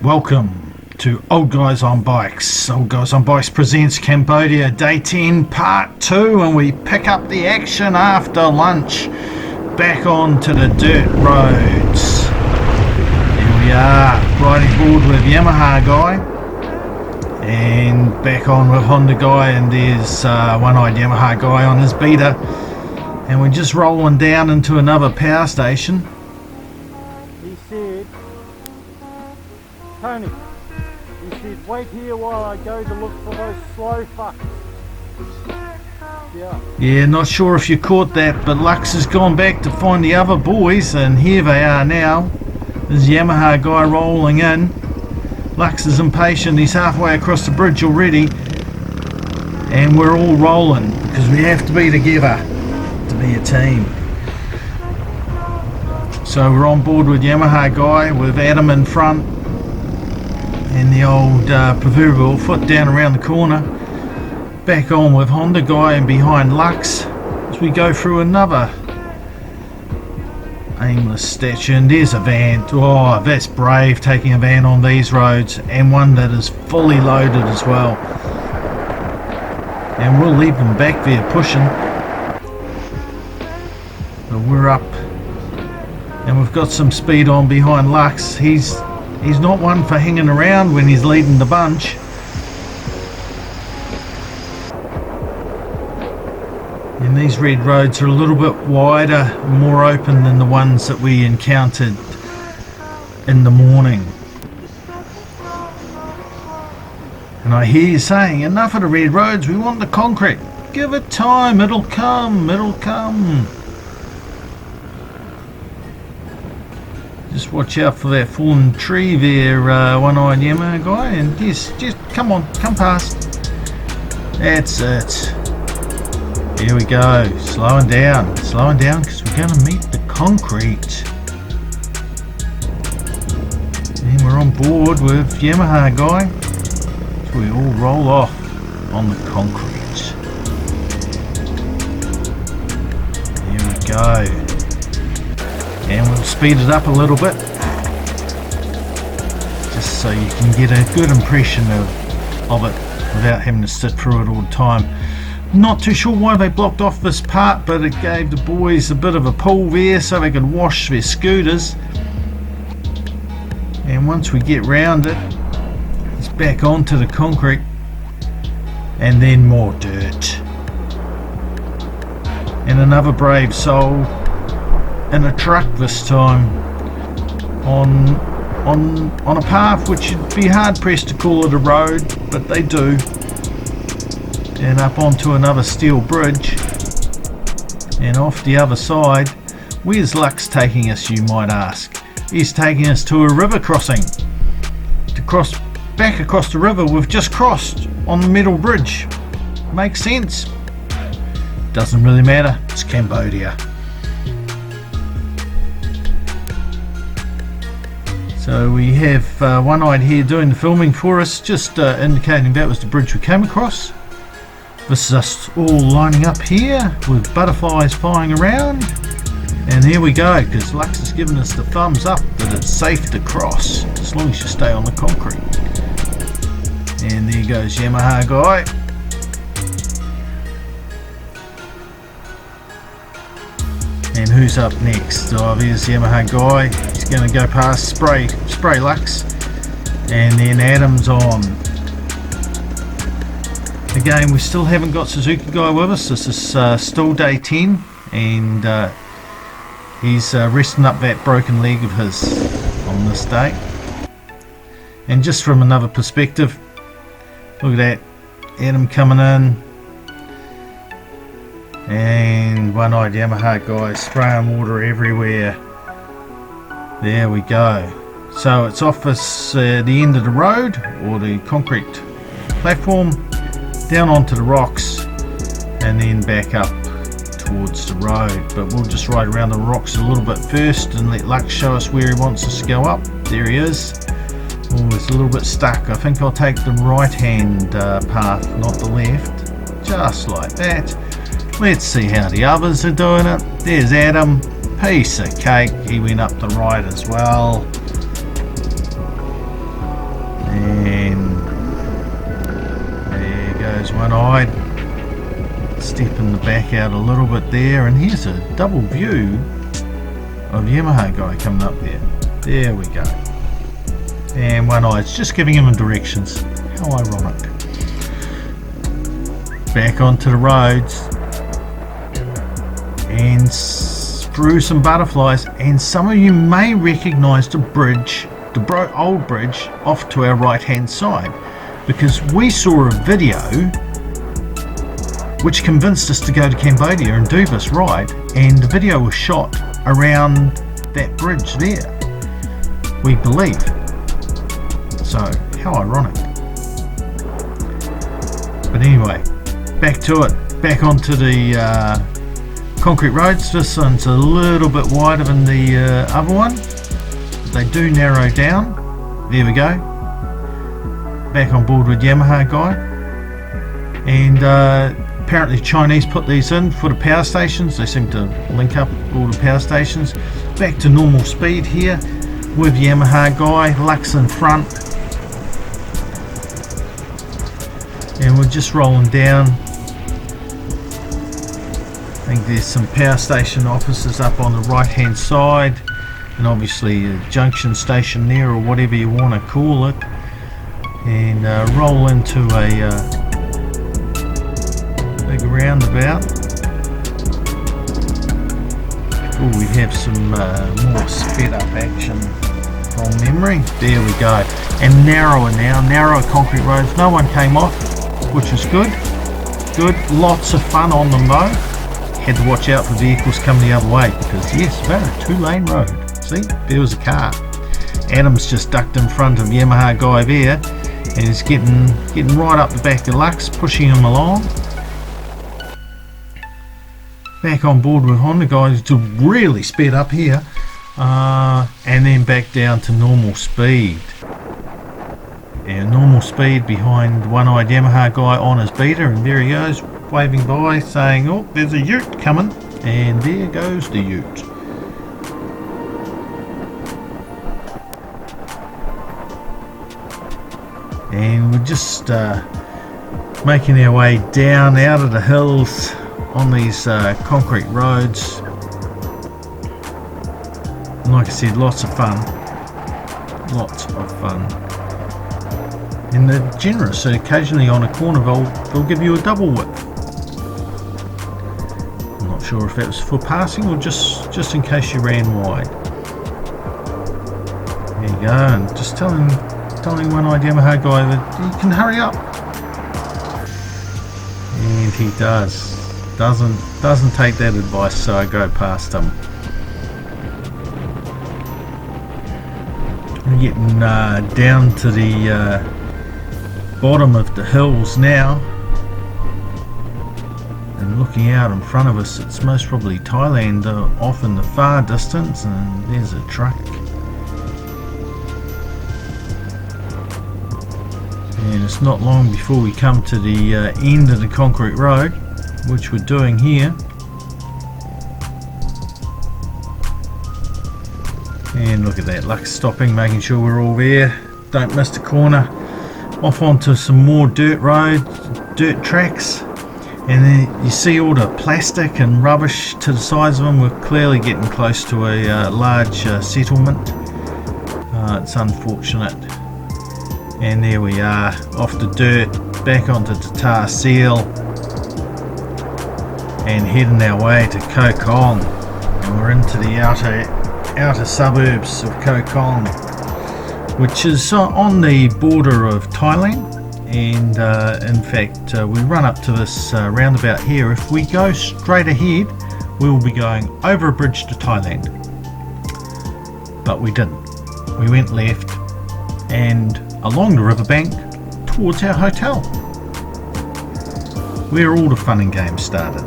Welcome to Old Guys on Bikes. Old Guys on Bikes presents Cambodia Day 10 Part 2, and we pick up the action after lunch back onto the dirt roads. Here we are, riding board with Yamaha guy and back on with Honda guy, and there's one-eyed Yamaha guy on his beater, and we're just rolling down into another power station. He said, Tony, he said, wait here while I go to look for those slow fuckers. Yeah, not sure if you caught that, but Lux has gone back to find the other boys, and here they are now. There's Yamaha guy rolling in. Lux is impatient, he's halfway across the bridge already, and we're all rolling because we have to be together to be a team. So we're on board with Yamaha guy with Adam in front and the old proverbial foot down around the corner. Back on with Honda guy and behind Lux as we go through another aimless statue. And there's a van. Oh, that's brave, taking a van on these roads, and one that is fully loaded as well. And we'll leave them back there pushing, but we're up and we've got some speed on behind Lux. He's not one for hanging around when he's leading the bunch. And these red roads are a little bit wider, more open than the ones that we encountered in the morning. And I hear you saying, enough of the red roads, we want the concrete. Give it time, it'll come, it'll come. Just watch out for that fallen tree there, one-eyed Yamaha guy, and yes, just come on, come past. That's it. Here we go, slowing down because we're going to meet the concrete. And we're on board with Yamaha guy, so we all roll off on the concrete. Here we go. And we'll speed it up a little bit, just so you can get a good impression of it without having to sit through it all the time. Not too sure why they blocked off this part, but it gave the boys a bit of a pull there so they could wash their scooters. And once we get round it, it's back onto the concrete and then more dirt. And another brave soul in a truck this time on a path which would be hard pressed to call it a road, but they do. And up onto another steel bridge, and off the other side. Where's Lux taking us, you might ask? He's taking us to a river crossing, to cross back across the river we've just crossed on the metal bridge. Makes sense? Doesn't really matter, it's Cambodia. So we have one-eyed here doing the filming for us, just indicating that was the bridge we came across. This is us all lining up here with butterflies flying around, and here we go, because Lux has given us the thumbs up that it's safe to cross as long as you stay on the concrete. And there goes Yamaha guy. And who's up next? Oh, there's Yamaha guy. He's going to go past spray Lux, and then Adam's on. Again, we still haven't got Suzuki guy with us. This is still day 10, and he's resting up that broken leg of his on this day. And just from another perspective, look at that, Adam coming in, and one-eyed Yamaha guy spraying water everywhere. There we go. So it's off us the end of the road, or the concrete platform, down onto the rocks, and then back up towards the road. But we'll just ride around the rocks a little bit first and let Lux show us where he wants us to go up. There he is. Oh, it's a little bit stuck. I think I'll take the right hand path, not the left, just like that. Let's see how the others are doing it. There's Adam, piece of cake, he went up the right as well. goes one-eyed. Stepping the back out a little bit there, and here's a double view of Yamaha guy coming up there. There we go. And one-eye's just giving him directions. How ironic. Back onto the roads. And through some butterflies, and some of you may recognise the bridge, the old bridge off to our right hand side, because we saw a video which convinced us to go to Cambodia and do this ride, and the video was shot around that bridge there, we believe. So how ironic. But anyway, back to it, back onto the concrete roads. This one's a little bit wider than the other one. They do narrow down. There we go. Back on board with Yamaha guy. And apparently Chinese put these in for the power stations. They seem to link up all the power stations. Back to normal speed here with Yamaha guy. Lux in front. And we're just rolling down. I think there's some power station offices up on the right hand side, and obviously a junction station there, or whatever you want to call it, and roll into a big roundabout. Oh, we have some more sped up action from memory. There we go. And narrower now, narrower concrete roads. No one came off, which is good. Good, lots of fun on them though. Had to watch out for vehicles coming the other way, because yes, they're a 2-lane road. See, there was a car. Adam's just ducked in front of Yamaha guy there, and he's getting right up the back of Lux, pushing him along. Back on board with Honda guys to really speed up here, and then back down to normal speed. And normal speed behind one-eyed Yamaha guy on his beater, and there he goes, waving by, saying, oh, there's a ute coming, and there goes the ute. And we're just making our way down out of the hills on these concrete roads. And like I said, lots of fun. Lots of fun. And they're generous, so occasionally on a corner they'll give you a double whip. I'm not sure if that was for passing or just in case you ran wide. There you go, and just telling one-eyed Yamaha guy that he can hurry up. And he does. Doesn't take that advice, so I go past him. We're getting down to the bottom of the hills now, and looking out in front of us, it's most probably Thailand off in the far distance, and there's a truck. And it's not long before we come to the end of the concrete road, which we're doing here. And look at that, Lux stopping, making sure we're all there, don't miss the corner. Off onto some more dirt tracks, and then you see all the plastic and rubbish to the sides of them. We're clearly getting close to a large settlement. It's unfortunate. And there we are, off the dirt, back onto the tar seal, and heading our way to Koh Kong. And we're into the outer suburbs of Koh Kong, which is on the border of Thailand. And in fact, we run up to this roundabout here. If we go straight ahead, we will be going over a bridge to Thailand, but we didn't. We went left and along the riverbank towards our hotel, where all the fun and games started.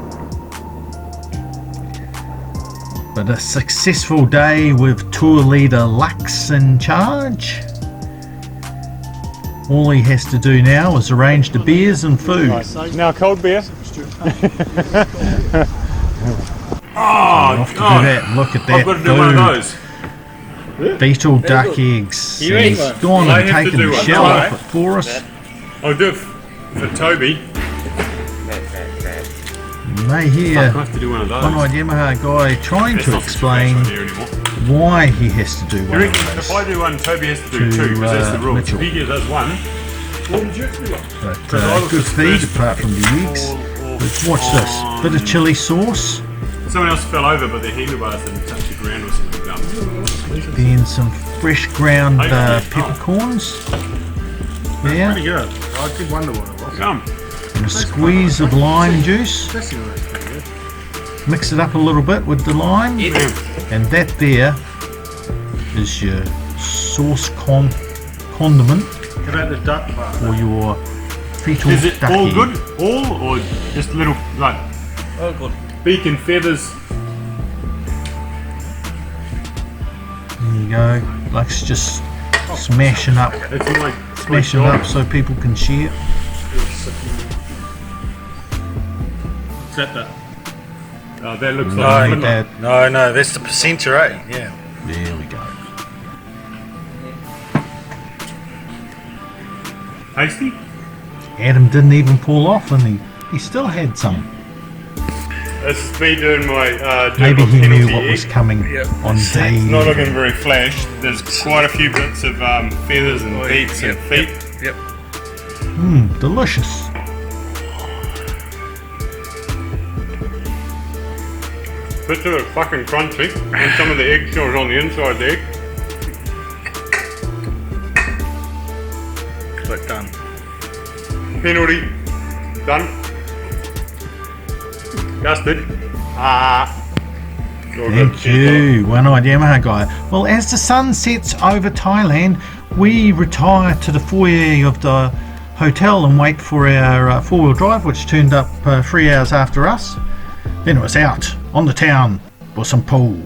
But a successful day with tour leader Lux in charge. All he has to do now is arrange the beers and food. Now cold beer. Off to do that. Look at that. I've got to do one of those. Beetle duck eggs. He's gone and taken the shell off it for us. I'll do it for Toby. You may hear I have to do one of those. one-eyed Yamaha guy trying That's to not explain such a great idea anymore. why he has to do You one of reckon if I those. do one, Toby has to do To, two, because that's the rule. Mitchell. If he does one, what would you do? But Because I was good just feed first apart from the eggs. all Let's watch this. Bit of chili sauce. Someone else fell over, but their handlebars didn't touch the ground or something. Then some fresh ground peppercorns. Pretty Yeah. good. I did wonder what it was. Come. And a squeeze of lime juice. Dressing was pretty good. Mix it up a little bit with the lime. And that there is your sauce condiment What about the duck part? for your fetal Is it ducky. all good? All or just little like Oh, good. beak and feathers? There you go. Like just smashing up. It's like Smashing it up so people can share. Is that the... Oh, that looks No, like that, No, that's the placenta, eh? Yeah. there we go. tasty. Adam didn't even pull off and he still had some. This is me doing my Maybe he knew penalty what was egg. coming on day. It's not looking very flash. There's quite a few bits of feathers and beaks and feet. Yep. Delicious. Bits of it fucking crunchy, and some of the eggshells on the inside of the egg. But done. Penalty. Done. Dusted. Thank you, one-eyed Yamaha guy. Well, as the sun sets over Thailand, we retire to the foyer of the hotel and wait for our four-wheel drive, which turned up 3 hours after us. Then it was out on the town for some pool.